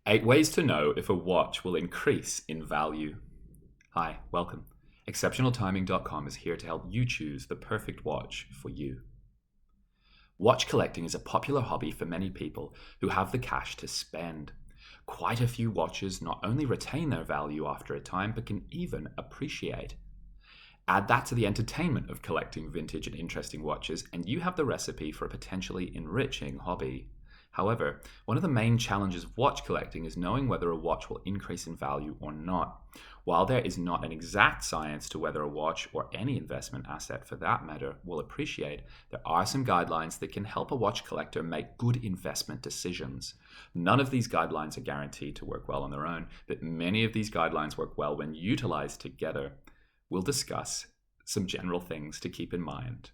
8 ways to know if a watch will increase in value. Hi, welcome. ExceptionalTiming.com is here to help you choose the perfect watch for you. Watch collecting is a popular hobby for many people who have the cash to spend. Quite a few watches not only retain their value after a time, but can even appreciate. Add that to the entertainment of collecting vintage and interesting watches, and you have the recipe for a potentially enriching hobby. However, one of the main challenges of watch collecting is knowing whether a watch will increase in value or not. While there is not an exact science to whether a watch, or any investment asset for that matter, will appreciate, there are some guidelines that can help a watch collector make good investment decisions. None of these guidelines are guaranteed to work well on their own, but many of these guidelines work well when utilized together. We'll discuss some general things to keep in mind.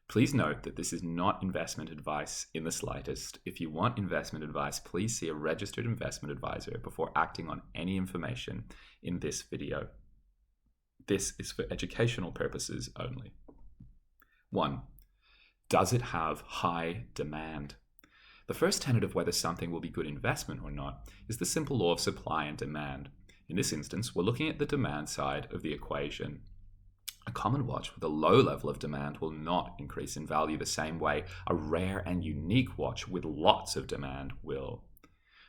Please note that this is not investment advice in the slightest. If you want investment advice, please see a registered investment advisor before acting on any information in this video. This is for educational purposes only. 1. Does it have high demand? The first tenet of whether something will be good investment or not is the simple law of supply and demand. In this instance, we're looking at the demand side of the equation. A common watch with a low level of demand will not increase in value the same way a rare and unique watch with lots of demand will.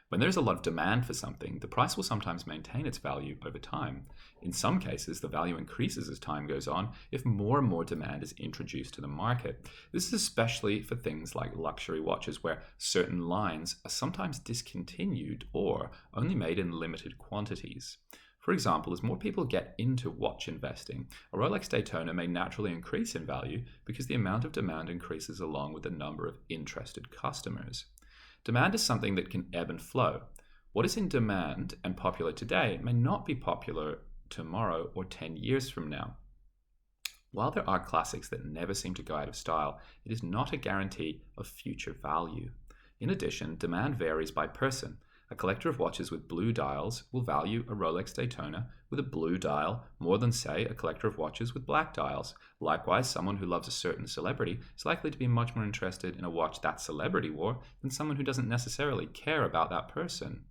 When there's a lot of demand for something, the price will sometimes maintain its value over time. In some cases, the value increases as time goes on if more and more demand is introduced to the market. This is especially for things like luxury watches, where certain lines are sometimes discontinued or only made in limited quantities. For example, as more people get into watch investing, a Rolex Daytona may naturally increase in value because the amount of demand increases along with the number of interested customers. Demand is something that can ebb and flow. What is in demand and popular today may not be popular tomorrow or 10 years from now. While there are classics that never seem to go out of style, it is not a guarantee of future value. In addition, demand varies by person. A collector of watches with blue dials will value a Rolex Daytona with a blue dial more than, say, a collector of watches with black dials. Likewise, someone who loves a certain celebrity is likely to be much more interested in a watch that celebrity wore than someone who doesn't necessarily care about that person.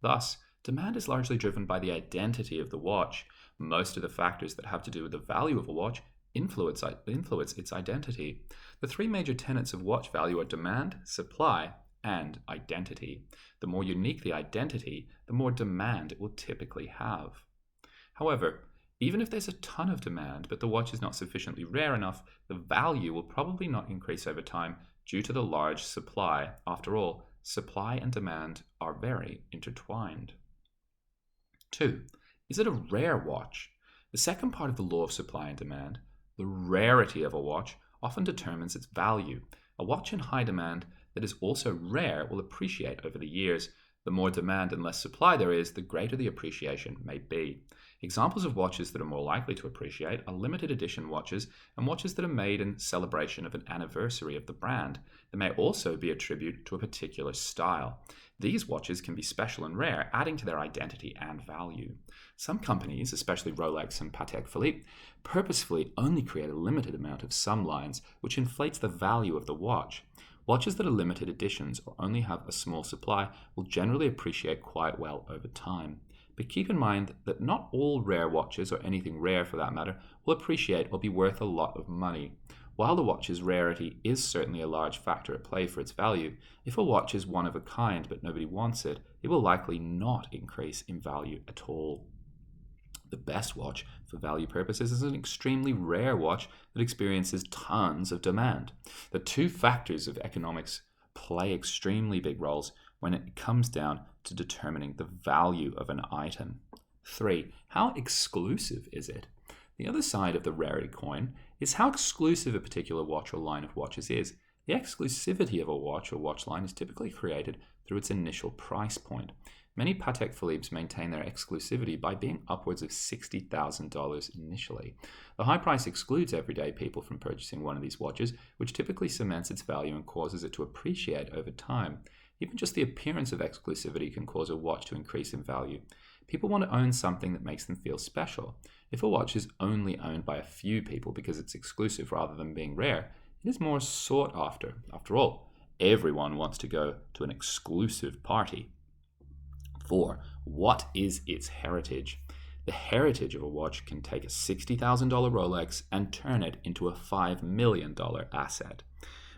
Thus, demand is largely driven by the identity of the watch. Most of the factors that have to do with the value of a watch influence its identity. The three major tenets of watch value are demand, supply, and identity. The more unique the identity, the more demand it will typically have. However, even if there's a ton of demand but the watch is not sufficiently rare enough, the value will probably not increase over time due to the large supply. After all, supply and demand are very intertwined. 2. Is it a rare watch? The second part of the law of supply and demand, the rarity of a watch, often determines its value. A watch in high demand that is also rare will appreciate over the years. The more demand and less supply there is, the greater the appreciation may be. Examples of watches that are more likely to appreciate are limited edition watches and watches that are made in celebration of an anniversary of the brand. They may also be a tribute to a particular style. These watches can be special and rare, adding to their identity and value. Some companies, especially Rolex and Patek Philippe, purposefully only create a limited amount of some lines, which inflates the value of the watch. Watches that are limited editions or only have a small supply will generally appreciate quite well over time. But keep in mind that not all rare watches, or anything rare for that matter, will appreciate or be worth a lot of money. While the watch's rarity is certainly a large factor at play for its value, if a watch is one of a kind but nobody wants it, it will likely not increase in value at all. The best watch for value purposes is an extremely rare watch that experiences tons of demand. The two factors of economics play extremely big roles when it comes down to determining the value of an item. 3. How exclusive is it? The other side of the rarity coin is how exclusive a particular watch or line of watches is. The exclusivity of a watch or watch line is typically created through its initial price point. Many Patek Philippe's maintain their exclusivity by being upwards of $60,000 initially. The high price excludes everyday people from purchasing one of these watches, which typically cements its value and causes it to appreciate over time. Even just the appearance of exclusivity can cause a watch to increase in value. People want to own something that makes them feel special. If a watch is only owned by a few people because it's exclusive rather than being rare, it is more sought after. After all, everyone wants to go to an exclusive party. 4. What is its heritage? The heritage of a watch can take a $60,000 Rolex and turn it into a $5 million asset.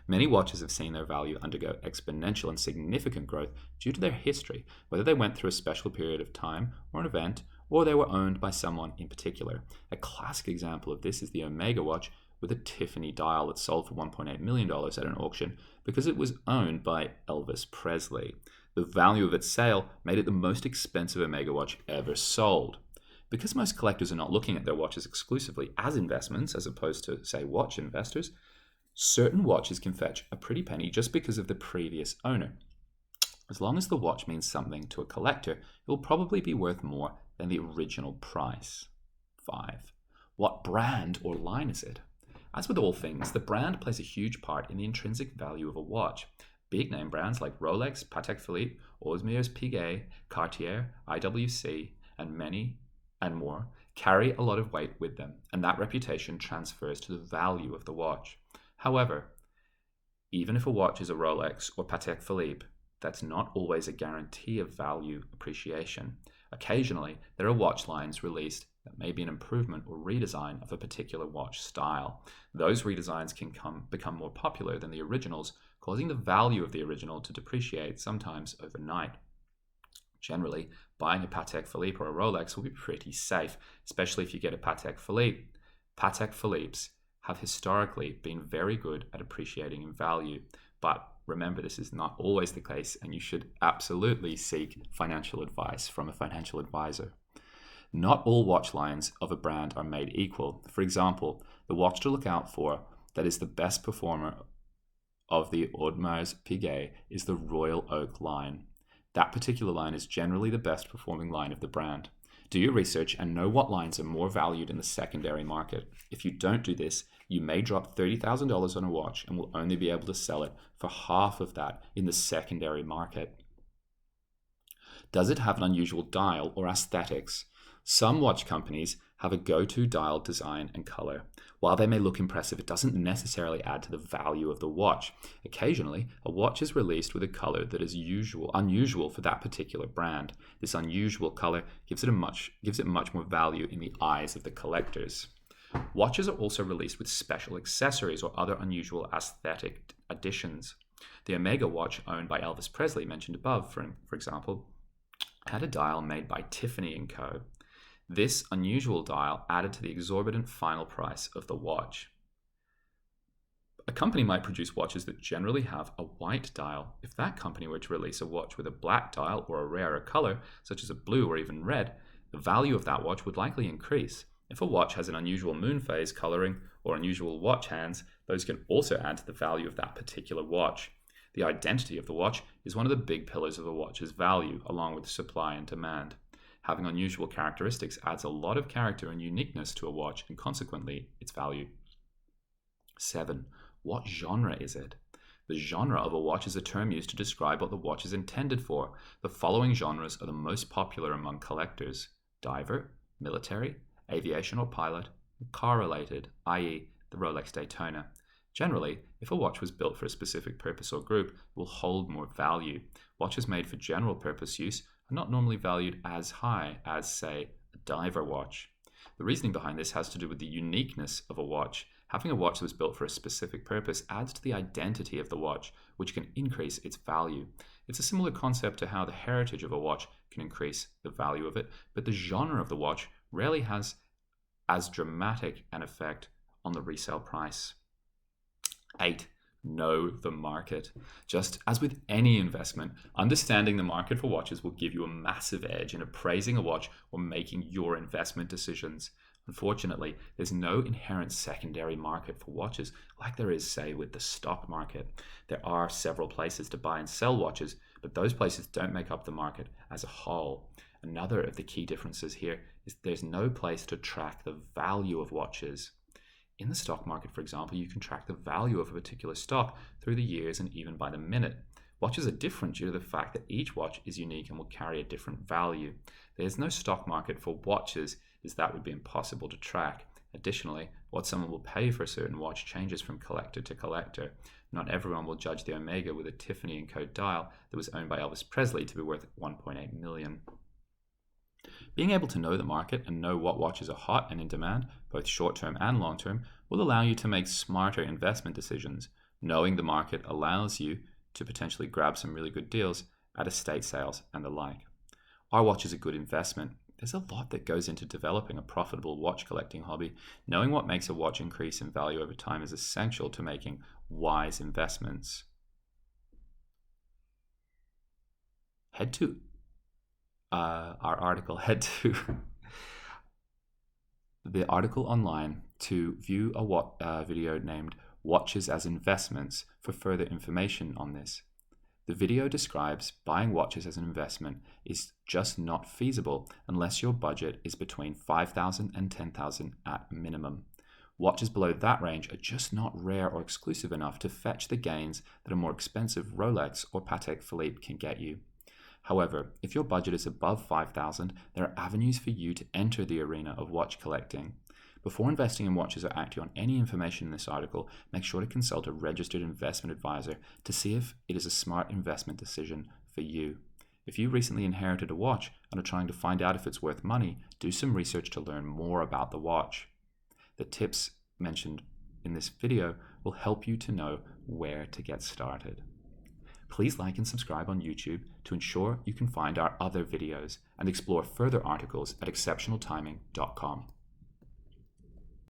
Many watches have seen their value undergo exponential and significant growth due to their history, whether they went through a special period of time or an event, or they were owned by someone in particular. A classic example of this is the Omega watch with a Tiffany dial that sold for $1.8 million at an auction because it was owned by Elvis Presley. The value of its sale made it the most expensive Omega watch ever sold. Because most collectors are not looking at their watches exclusively as investments, as opposed to, say, watch investors, certain watches can fetch a pretty penny just because of the previous owner. As long as the watch means something to a collector, it will probably be worth more than the original price. 5. What brand or line is it? As with all things, the brand plays a huge part in the intrinsic value of a watch. Big name brands like Rolex, Patek Philippe, Audemars Piguet, Cartier, IWC, and many and more carry a lot of weight with them, and that reputation transfers to the value of the watch. However, even if a watch is a Rolex or Patek Philippe, that's not always a guarantee of value appreciation. Occasionally, there are watch lines released that may be an improvement or redesign of a particular watch style. Those redesigns can become more popular than the originals, causing the value of the original to depreciate, sometimes overnight. Generally, buying a Patek Philippe or a Rolex will be pretty safe, especially if you get a Patek Philippe. Patek Philippe's have historically been very good at appreciating in value, but remember, this is not always the case, and you should absolutely seek financial advice from a financial advisor. Not all watch lines of a brand are made equal. For example, the watch to look out for that is the best performer of the Audemars Piguet is the Royal Oak line. That particular line is generally the best performing line of the brand. Do your research and know what lines are more valued in the secondary market. If you don't do this, you may drop $30,000 on a watch and will only be able to sell it for half of that in the secondary market. Does it have an unusual dial or aesthetics? Some watch companies have a go-to dial design and color. While they may look impressive, it doesn't necessarily add to the value of the watch. Occasionally, a watch is released with a color that is unusual for that particular brand. This unusual color gives it much more value in the eyes of the collectors. Watches are also released with special accessories or other unusual aesthetic additions. The Omega watch owned by Elvis Presley, mentioned above, for example, had a dial made by Tiffany & Co. This unusual dial added to the exorbitant final price of the watch. A company might produce watches that generally have a white dial. If that company were to release a watch with a black dial or a rarer color, such as a blue or even red, the value of that watch would likely increase. If a watch has an unusual moon phase coloring or unusual watch hands, those can also add to the value of that particular watch. The identity of the watch is one of the big pillars of a watch's value, along with supply and demand. Having unusual characteristics adds a lot of character and uniqueness to a watch and consequently its value. 7. What genre is it? The genre of a watch is a term used to describe what the watch is intended for. The following genres are the most popular among collectors: diver, military, aviation or pilot, car-related, i.e. the Rolex Daytona. Generally, if a watch was built for a specific purpose or group, it will hold more value. Watches made for general purpose use are not normally valued as high as, say, a diver watch. The reasoning behind this has to do with the uniqueness of a watch. Having a watch that was built for a specific purpose adds to the identity of the watch, which can increase its value. It's a similar concept to how the heritage of a watch can increase the value of it, but the genre of the watch rarely has as dramatic an effect on the resale price. 8. Know the market. Just as with any investment, understanding the market for watches will give you a massive edge in appraising a watch or making your investment decisions. Unfortunately, there's no inherent secondary market for watches like there is, say, with the stock market. There are several places to buy and sell watches, but those places don't make up the market as a whole. Another of the key differences here is there's no place to track the value of watches. In the stock market, for example, you can track the value of a particular stock through the years and even by the minute. Watches are different due to the fact that each watch is unique and will carry a different value. There's no stock market for watches, as that would be impossible to track. Additionally, what someone will pay for a certain watch changes from collector to collector. Not everyone will judge the Omega with a Tiffany & Co. dial that was owned by Elvis Presley to be worth $1.8 million. Being able to know the market and know what watches are hot and in demand, both short-term and long-term, will allow you to make smarter investment decisions. Knowing the market allows you to potentially grab some really good deals at estate sales and the like. Are watches a good investment? There's a lot that goes into developing a profitable watch collecting hobby. Knowing what makes a watch increase in value over time is essential to making wise investments. Head to the article online to view a video named Watches as Investments for further information on this. The video describes buying watches as an investment is just not feasible unless your budget is between $5,000 and $10,000 at minimum. Watches below that range are just not rare or exclusive enough to fetch the gains that a more expensive Rolex or Patek Philippe can get you. However, if your budget is above $5,000, there are avenues for you to enter the arena of watch collecting. Before investing in watches or acting on any information in this article, make sure to consult a registered investment advisor to see if it is a smart investment decision for you. If you recently inherited a watch and are trying to find out if it's worth money, do some research to learn more about the watch. The tips mentioned in this video will help you to know where to get started. Please like and subscribe on YouTube to ensure you can find our other videos and explore further articles at exceptionaltiming.com.